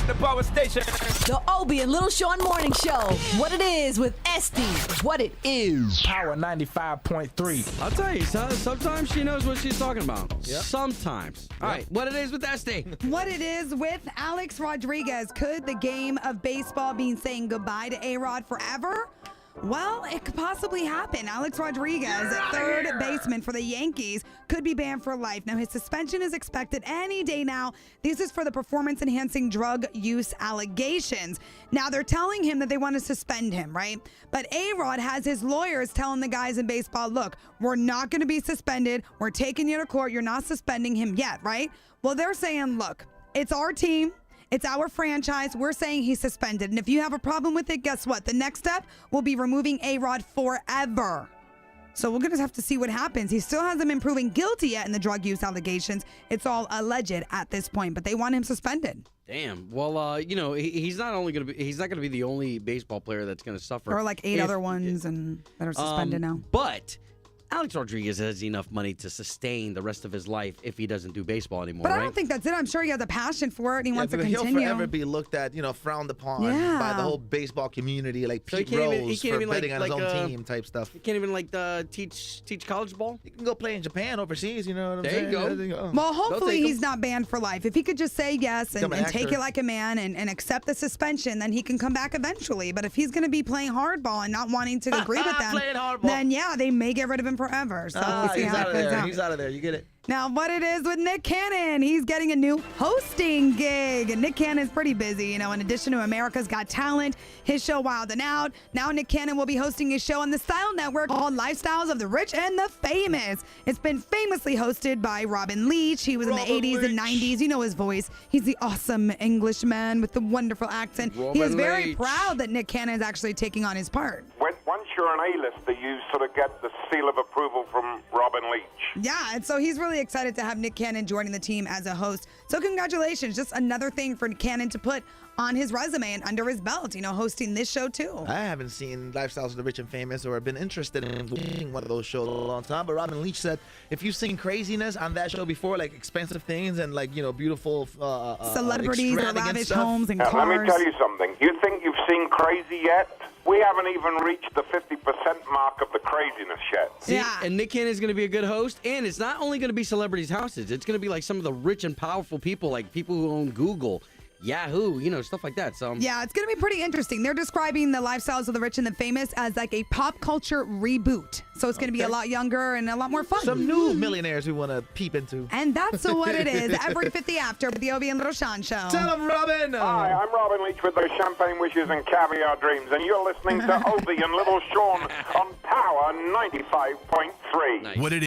the power station. The Obie and Little Sean Morning Show. What it is with Esty. What it is. Power 95.3. I'll tell you, sometimes she knows what she's talking about. Yep. Sometimes. All right, what it is with Esty. What it is with Alex Rodriguez. Could the game of baseball be saying goodbye to A-Rod forever? Well, it could possibly happen. Alex Rodriguez, third baseman for the Yankees, could be banned for life. Now, his suspension is expected any day now. This is for the performance-enhancing drug use allegations. Now, they're telling him that they want to suspend him, right? But A-Rod has his lawyers telling the guys in baseball, look, we're not going to be suspended. We're taking you to court. You're not suspending him yet, right? Well, they're saying, look, it's our team. It's our franchise. We're saying he's suspended. And if you have a problem with it, guess what? The next step will be removing A-Rod forever. So we're going to have to see what happens. He still hasn't been proven guilty yet in the drug use allegations. It's all alleged at this point, but they want him suspended. Damn. Well, he's not going to be the only baseball player that's going to suffer. There are like 8 other ones and that are suspended now. But Alex Rodriguez has enough money to sustain the rest of his life if he doesn't do baseball anymore, But right? I don't think that's it. I'm sure he has a passion for it and he wants to continue. He'll forever be looked at, frowned upon by the whole baseball community, like So he Pete can't even- Rose he can't for even, betting like- on his like, own team type stuff. He can't even teach college ball. He can go play in Japan overseas, you know what I'm There saying? you go. Well, hopefully take him. he's not banned for life. If he could just say yes and, Become an and take actor. it like a man and accept the suspension, then he can come back eventually. But if he's going to be playing hardball and not wanting to agree with them, Playing hardball. then yeah, they may get rid of him forever. So we'll see he's how out it of plays there. out. He's out of there. You get it? Now, what it is with Nick Cannon, he's getting a new hosting gig. And Nick Cannon's pretty busy, in addition to America's Got Talent, his show Wild and Out. Now Nick Cannon will be hosting his show on the Style Network called Lifestyles of the Rich and the Famous. It's been famously hosted by Robin Leach. He was in the 80s and 90s. You know his voice. He's the awesome Englishman with the wonderful accent. He is Robin very Leach. proud that Nick Cannon is actually taking on his part. Once you're an A-lister, you sort of get the seal of approval from Robin Leach. Yeah, and so he's really excited to have Nick Cannon joining the team as a host. So congratulations. Just another thing for Cannon to put on his resume and under his belt, hosting this show too. I haven't seen Lifestyles of the Rich and Famous or been interested in doing one of those shows in a long time. But Robin Leach said if you've seen craziness on that show before, like expensive things and like, beautiful Celebrities or extravagant lavish stuff, homes and Let cars. me tell you something. You think you've seen crazy yet? We haven't even reached the 50% mark of the craziness yet. See, Yeah. and Nick Cannon is going to be a good host, and it's not only going to be celebrities' houses. It's going to be like some of the rich and powerful people, like people who own Google, Yahoo, stuff like that. So Yeah, it's going to be pretty interesting. They're describing the Lifestyles of the Rich and the Famous as like a pop culture reboot. So it's going to be a lot younger and a lot more fun. some new millionaires we want to peep into. And that's what it is. Every 50 after with the Obie and Little Sean show. Tell him, Robin! Hi, I'm Robin Leach with those champagne wishes and caviar dreams, and you're listening to Obie and Little Sean on Power 95.3. Nice. What it